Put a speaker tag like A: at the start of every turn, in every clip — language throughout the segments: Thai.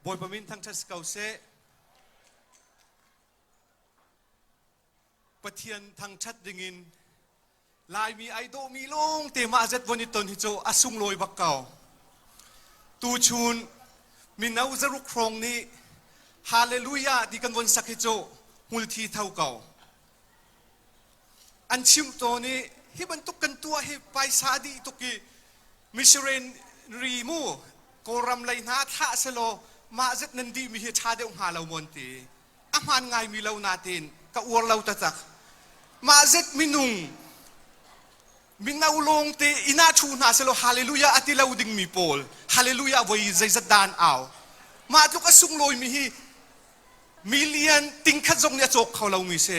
A: bồi bơm in thăng chất cầu sẽ bắt thiên thăng chất đình in lại mi ai đô mi long te ma zet voni ton hi cho asung loi bak kaw tu chun mi nau zaruk krong ni hallelujah di kan von sak hi cho hul thi thau kaw an chim to ni hi ban tuk kan tua hi paisa di to ki missionary mu koram lai na tha selo ma zet nan di mi hi tha de ha lo mon ti aman ngai mi lo natin ka ur lo ta tak ma zet minung minau long te ina chu na selo hallelujah ati lo ding mi pol hallelujah voi zai zat dan aw ma tu ka sung loi mi hi million ting khat jong ya chok khaw lo mi se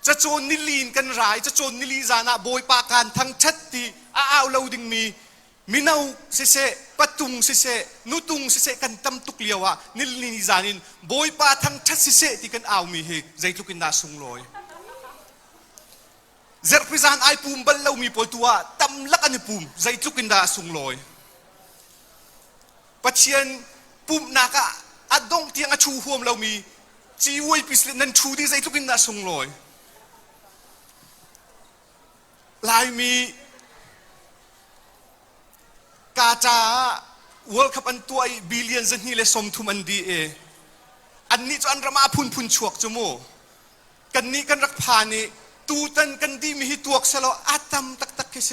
A: cha chon ni lin kan rai cha chon ni li zana boy pa kan thang chat ti a aw lo ding mi minau se se patung se se nutung se se kan tam tuk liawa nil ni zanin boy pa thang chat se se ti kan aw mi hi zai tu kin na sung loi zer pizan ai pum bal lo mi pol tua tam lak ani pum zai tu kin da sung loi pathian pum naka adong tiang a chu huam lo mi CIVUI pislet nan chu di zai tu kin na sung loi lai miกาจา World Cup อันตัวบิลเลียนนี่เลยสมทุมันดีอันนี้จะอันรามาพุนชวกจมูกันนี้กันรักพานี่ตูตันกันดีมีหิตัวสโลอาตัมตักตักเส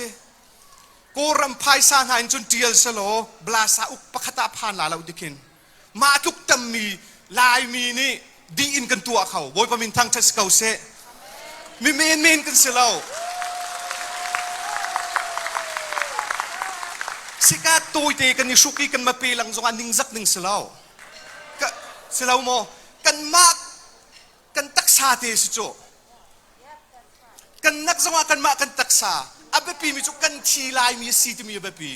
A: โกรัมไพซานหายจนเดียลสโลบลาซาอุปปะคตาพานลาเราดิคินมาทุกตัมมีลายมีนี่ดีอินกันตัวเขาบอยปมินทางทัศเขาเสมีเมนกันสโลสิกาตัวเตกันนิสุกีกันมาเปลังจงอันนิ่งจักนิ่งเสลาก็เสลาโมกันมากกันตักษาเตสิโจกันนักจงกันมากันตักษาอับปีมีจุกันทีลายมีสีที่มีอับปี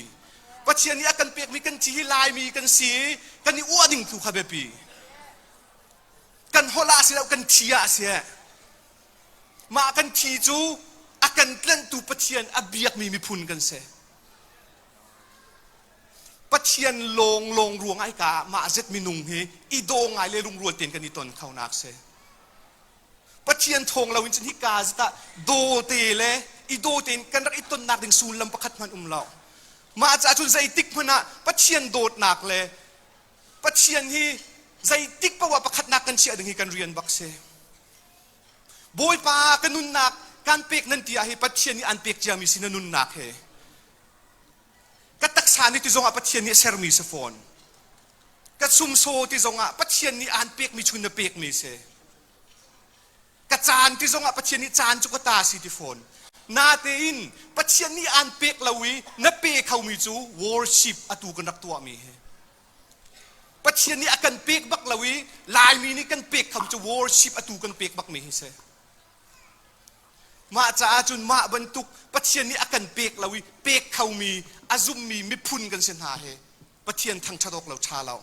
A: ปัจจัยนี้กันเปียกมีกันทีลายมีกันสีกันนี่อ้วนดิ่งถูกอับปีกันฮอลาเสลากันทีอาเสียมากันทีจูอากันเล่นตูปัจจัยอับเบียกมีพุนกันเสปัจเจียนลงรวงไอ้กามาเจ็ดมินุงเฮอีโดงไงเลยรุงรวนเตียนกันนี่ตนเขานักเสปัจเจียนทงเราวินจันทิกาสตาโดเตเลอีโดเตียนกันรักอีตนนักดึงซูนลำประคัดมันเรามาจากจุนใจติ๊กมันนะปัจเจียนโดดหนักเลยปัจเจียนที่ใจติ๊กเพราะว่าประคัดนักกันเชียดึงให้กันเรียนบักเสบอยปากันนุนนักการเปียกนันตีให้ปัจเจียนนี่อันเปียกจะมีสินนุนนักเฮกัตักษานี่ที่จงอาปัจเจียนนี่เซอร์มีสฟอนกัซุมโซที่จงอาปัจเจียนนี่อ่านเปียกมีชุนเปียกมีเสกัจานที่จงอาปัจเจียนนี่จานจุกตาสิที่ฟอนนาเตอินปัจเจียนนี่อ่านเปียกลาวีนับเปียกเขามีจูวอร์ชิปอตูกันรักตัวมีปัจเจียนนี่อากันเปียกบักลาวีลายมีนี่กันเปียกเขาจะวอร์ชิปอตูกันเปียกบักมีเสมาจากจุนมาบรรทุกปัจเจียนนี่อากันเปียกลาวีเปียกเขามีอาซุมมีพุนกันเส้นหาเฮปะเทียนทางชาดกเราชาเรา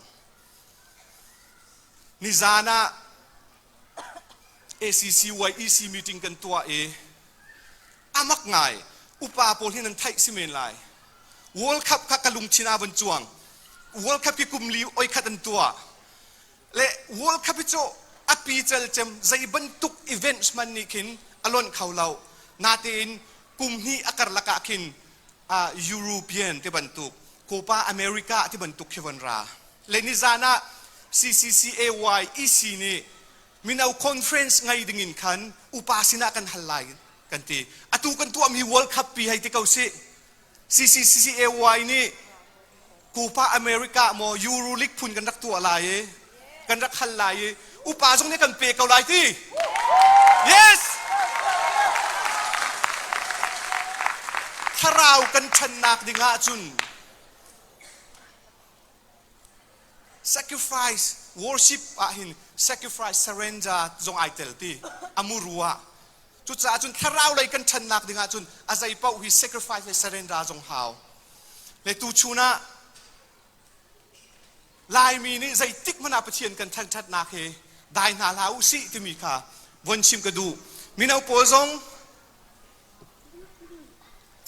A: นิจานะ CCCAY EC meeting กันตัวอามักง่ายอุปาโพที่นั้นไทยสิเมนไล World Cup ขักกลุงชินาบรรจวง World Cup ที่กุมลีอ้อยขัดอันตัวและ World Cup ที่โจอปีเจลเจมใจบรรทุกอีเวนต์มันนี่ขินอารมณ์เขาเรานาเตนกุมนี้อากาศละกะขินยุโรเปียนที่บรรทุกโคปาอเมริกาที่บรรทุกเขวันราเลนิจานะ CCCAY EC นี่มีเอาคอนเฟรนซ์ไงดึงอินขันอุปาสินะกันฮัลไลกันทีอตูกันตัวมี World Cup ปีให้ที่เขาสิ CCCAY นี่โคปาอเมริกาโมยูโรลิกพุนกันรักตัวอะไรกันรักฮัลไลอุปาตรงนี้กันเปย์เขาไรที่ yesถ้าเรากันชนะดิ่งอาจุน sacrifice worship หิน sacrifice surrender จงไอเตลตีอามูรัวจุดจ้าจุนถ้าเราเลยกันชนะดิ่งอาจุนอาศัยเป้าหิ sacrifice surrender จงหาวเลยตูชูนะลายมีนี่ใจติ๊กมันอาปเชียนกันทันชัดนักเฮได้นาลาวสิที่มีค่ะวันชิมกระดูมีเอาโพซง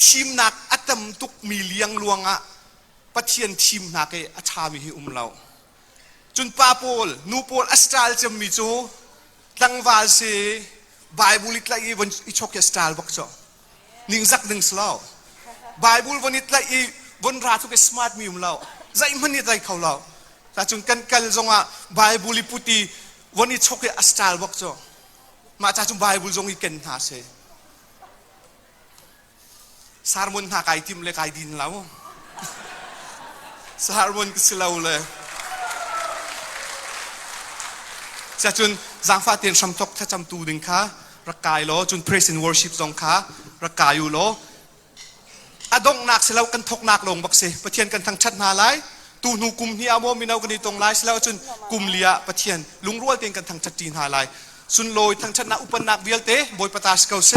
A: ทีมนักอัตมตุกมีเลี้ยงลวงอะปะเทียนทีมนักเออาชามีหิเรา จุนปาโปลนูโปลอัสตาลจะมีจูตั้งวาลเซไบเบิลไลอีวันอิชอกสตาลบอกจ่อนิ่งจักนิ่งสลาวไบเบิลวันนี้ไลอีวันราทุกสมาร์ทมีมลาวใจมันนี่ไลเขาลาวแต่จุนกันกัลจงอ่ะไบเบิลพุติวันนี้ชอกอัสตาลบอกจ่อมาจากจุนไบเบิลจงอีเกนหาเซสารมุนหาไก่ทิมเลยไก่ดินแล้วสารมุนก็สลาวเลยจะจุนจังฟ้าเตียนชมทกถ้าจำตูดึงค่ะรักกายล้อจุน praise and worship จงค่ะรักกายอยู่ล้ออดงนักเสร็จแล้วกันทกนักลงบักเสปะเทียนกันทางชัดนาไลตูนูกุมเฮียโมมีนากันดีตรงไลเสร็จแล้วจุนกุมเลียปะเทียนลุงรัวเตียนกันทางชัดจีนหาไลสุนโลยทางชัดนาอุปนักเบียลเตบอยปตาสเกาเซ